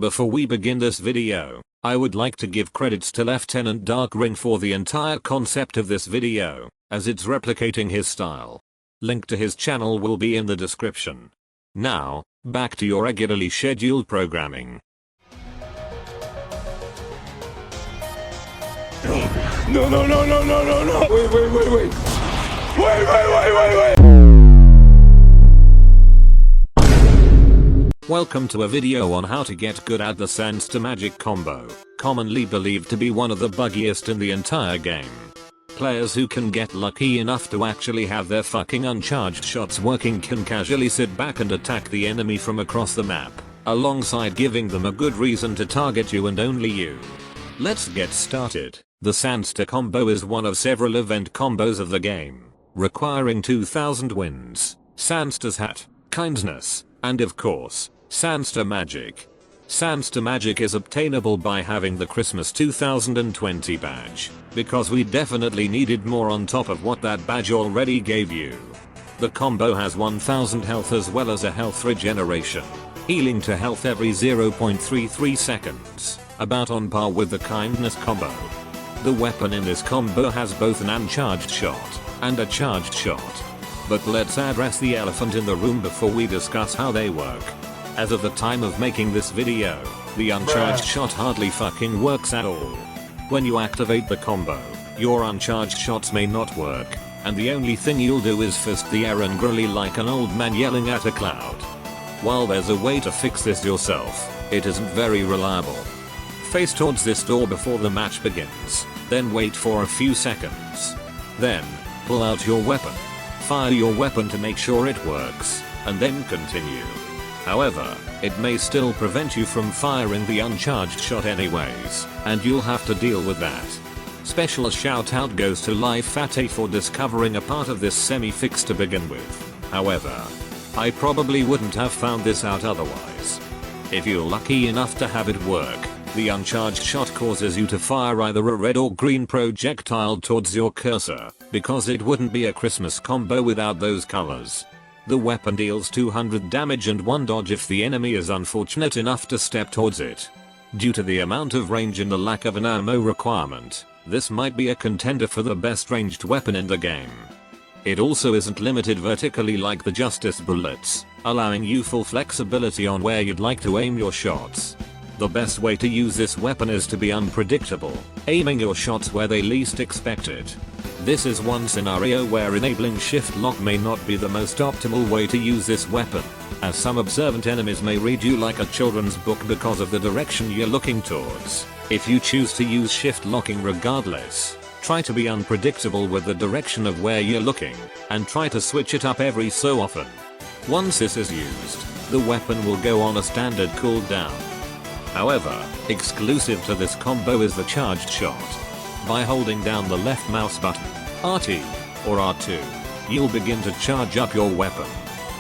Before we begin this video, I would like to give credits to Lieutenant Darkring for the entire concept of this video, as it's replicating his style. Link to his channel will be in the description. Now, back to your regularly scheduled programming. No. Wait. Welcome to a video on how to get good at the Sansta magic combo, commonly believed to be one of the buggiest in the entire game. Players who can get lucky enough to actually have their fucking uncharged shots working can casually sit back and attack the enemy from across the map, alongside giving them a good reason to target you and only you. Let's get started. The Sansta combo is one of several event combos of the game, requiring 2000 wins, Sansta's hat, kindness, and of course, Sansta magic. Sansta magic is obtainable by having the Christmas 2020 badge, because we definitely needed more on top of what that badge already gave you. The combo has 1000 health as well as a health regeneration, healing to health every 0.33 seconds, about on par with the kindness combo. The weapon in this combo has both an uncharged shot and a charged shot. But let's address the elephant in the room before we discuss how they work. As of the time of making this video, the uncharged shot hardly fucking works at all. When you activate the combo, your uncharged shots may not work, and the only thing you'll do is fist the air angrily like an old man yelling at a cloud. While there's a way to fix this yourself, it isn't very reliable. Face towards this door before the match begins, then wait for a few seconds. Then, pull out your weapon. Fire your weapon to make sure it works, and then continue. However, it may still prevent you from firing the uncharged shot anyways, and you'll have to deal with that. Special shout out goes to Life for discovering a part of this semi-fix to begin with. However, I probably wouldn't have found this out otherwise. If you're lucky enough to have it work, the uncharged shot causes you to fire either a red or green projectile towards your cursor, because it wouldn't be a Christmas combo without those colors. The weapon deals 200 damage and 1 dodge if the enemy is unfortunate enough to step towards it. Due to the amount of range and the lack of an ammo requirement, this might be a contender for the best ranged weapon in the game. It also isn't limited vertically like the Justice bullets, allowing you full flexibility on where you'd like to aim your shots. The best way to use this weapon is to be unpredictable, aiming your shots where they least expect it. This is one scenario where enabling shift lock may not be the most optimal way to use this weapon, as some observant enemies may read you like a children's book because of the direction you're looking towards. If you choose to use shift locking regardless, try to be unpredictable with the direction of where you're looking, and try to switch it up every so often. Once this is used, the weapon will go on a standard cooldown. However, exclusive to this combo is the charged shot. By holding down the left mouse button, RT, or R2, you'll begin to charge up your weapon.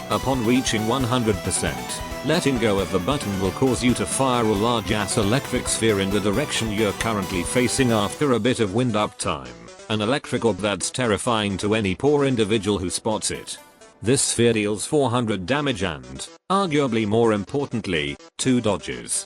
Upon reaching 100%, letting go of the button will cause you to fire a large ass electric sphere in the direction you're currently facing after a bit of wind up time, an electric orb that's terrifying to any poor individual who spots it. This sphere deals 400 damage and, arguably more importantly, 2 dodges.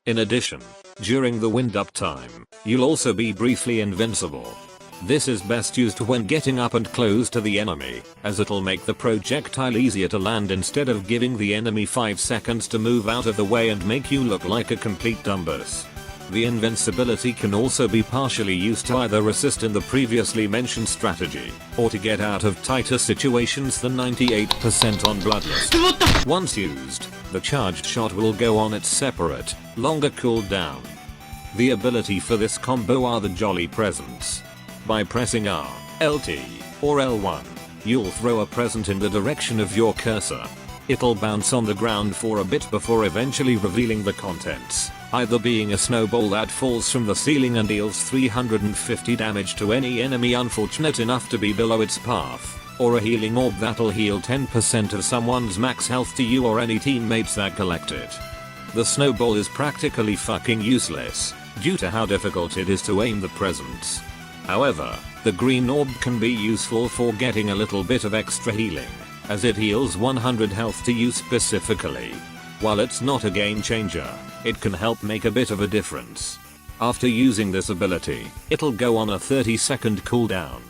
In addition, during the wind up time, you'll also be briefly invincible. This is best used when getting up and close to the enemy, as it'll make the projectile easier to land instead of giving the enemy 5 seconds to move out of the way and make you look like a complete dumbass. The invincibility can also be partially used to either assist in the previously mentioned strategy, or to get out of tighter situations than 98% on Bloodless. Once used, the charged shot will go on its separate, longer cooldown. The ability for this combo are the Jolly Presents. By pressing R, LT, or L1, you'll throw a present in the direction of your cursor. It'll bounce on the ground for a bit before eventually revealing the contents, either being a snowball that falls from the ceiling and deals 350 damage to any enemy unfortunate enough to be below its path, or a healing orb that'll heal 10% of someone's max health to you or any teammates that collect it. The snowball is practically fucking useless, due to how difficult it is to aim the presents. However, the green orb can be useful for getting a little bit of extra healing, as it heals 100 health to you specifically. While it's not a game changer, it can help make a bit of a difference. After using this ability, it'll go on a 30-second cooldown.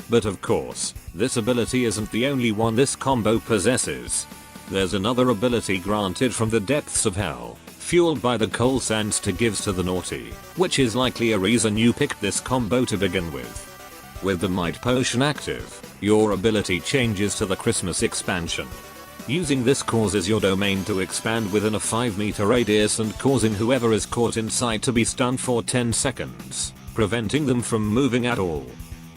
But of course, this ability isn't the only one this combo possesses. There's another ability granted from the depths of hell, fueled by the coal Sansta gives to the naughty, which is likely a reason you picked this combo to begin with. With the Might Potion active, your ability changes to the Christmas expansion. Using this causes your domain to expand within a 5-meter radius and causing whoever is caught inside to be stunned for 10 seconds, preventing them from moving at all.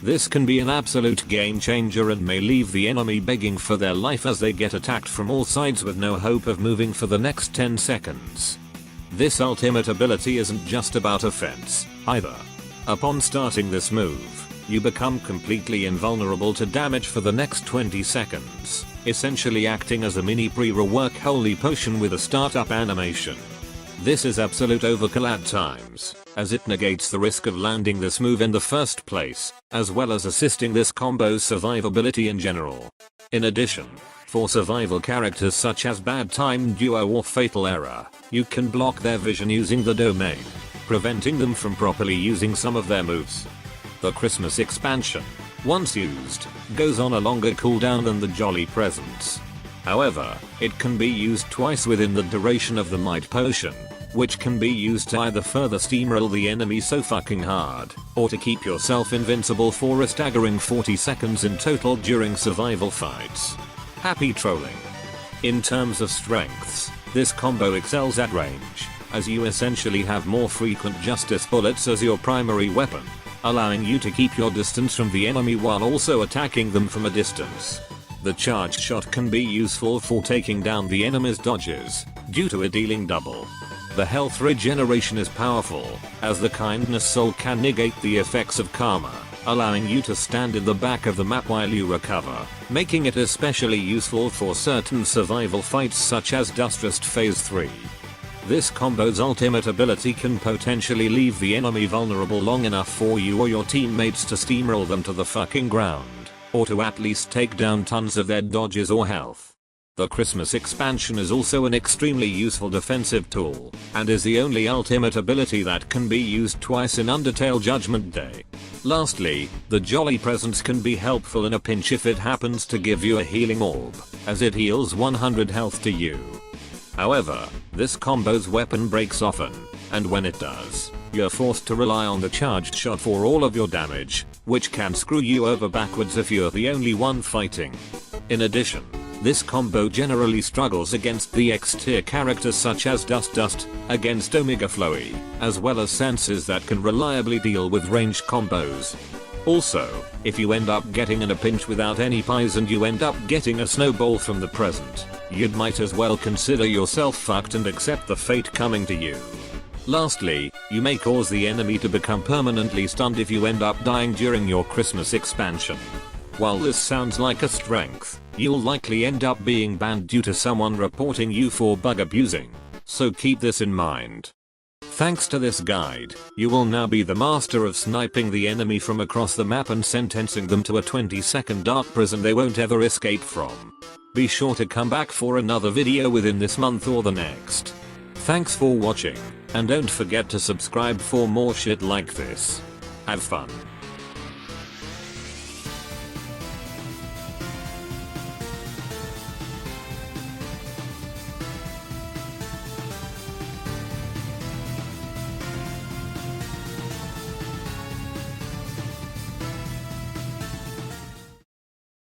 This can be an absolute game changer and may leave the enemy begging for their life as they get attacked from all sides with no hope of moving for the next 10 seconds. This ultimate ability isn't just about offense, either. Upon starting this move, you become completely invulnerable to damage for the next 20 seconds, essentially acting as a mini pre-rework holy potion with a startup animation. This is absolute overkill at times, as it negates the risk of landing this move in the first place, as well as assisting this combo's survivability in general. In addition, for survival characters such as Bad Time Duo or Fatal Error, you can block their vision using the domain, preventing them from properly using some of their moves. The Christmas expansion, once used, goes on a longer cooldown than the Jolly Presents. However, it can be used twice within the duration of the Might Potion, which can be used to either further steamroll the enemy so fucking hard, or to keep yourself invincible for a staggering 40 seconds in total during survival fights. Happy trolling. In terms of strengths, this combo excels at range, as you essentially have more frequent justice bullets as your primary weapon, allowing you to keep your distance from the enemy while also attacking them from a distance. The charged shot can be useful for taking down the enemy's dodges, due to it dealing double. The health regeneration is powerful, as the kindness soul can negate the effects of karma, allowing you to stand in the back of the map while you recover, making it especially useful for certain survival fights such as Dustrust Phase 3. This combo's ultimate ability can potentially leave the enemy vulnerable long enough for you or your teammates to steamroll them to the fucking ground, or to at least take down tons of their dodges or health. The Christmas expansion is also an extremely useful defensive tool, and is the only ultimate ability that can be used twice in Undertale Judgement Day. Lastly, the Jolly Presents can be helpful in a pinch if it happens to give you a healing orb, as it heals 100 health to you. However, this combo's weapon breaks often, and when it does, you're forced to rely on the charged shot for all of your damage, which can screw you over backwards if you're the only one fighting. In addition, this combo generally struggles against the X-tier characters such as Dust, against Omega Flowy, as well as Sanses that can reliably deal with ranged combos. Also, if you end up getting in a pinch without any pies and you end up getting a snowball from the present, you'd might as well consider yourself fucked and accept the fate coming to you. Lastly, you may cause the enemy to become permanently stunned if you end up dying during your Christmas expansion. While this sounds like a strength, you'll likely end up being banned due to someone reporting you for bug abusing, so keep this in mind. Thanks to this guide, you will now be the master of sniping the enemy from across the map and sentencing them to a 20-second dark prison they won't ever escape from. Be sure to come back for another video within this month or the next. Thanks for watching, and don't forget to subscribe for more shit like this. Have fun.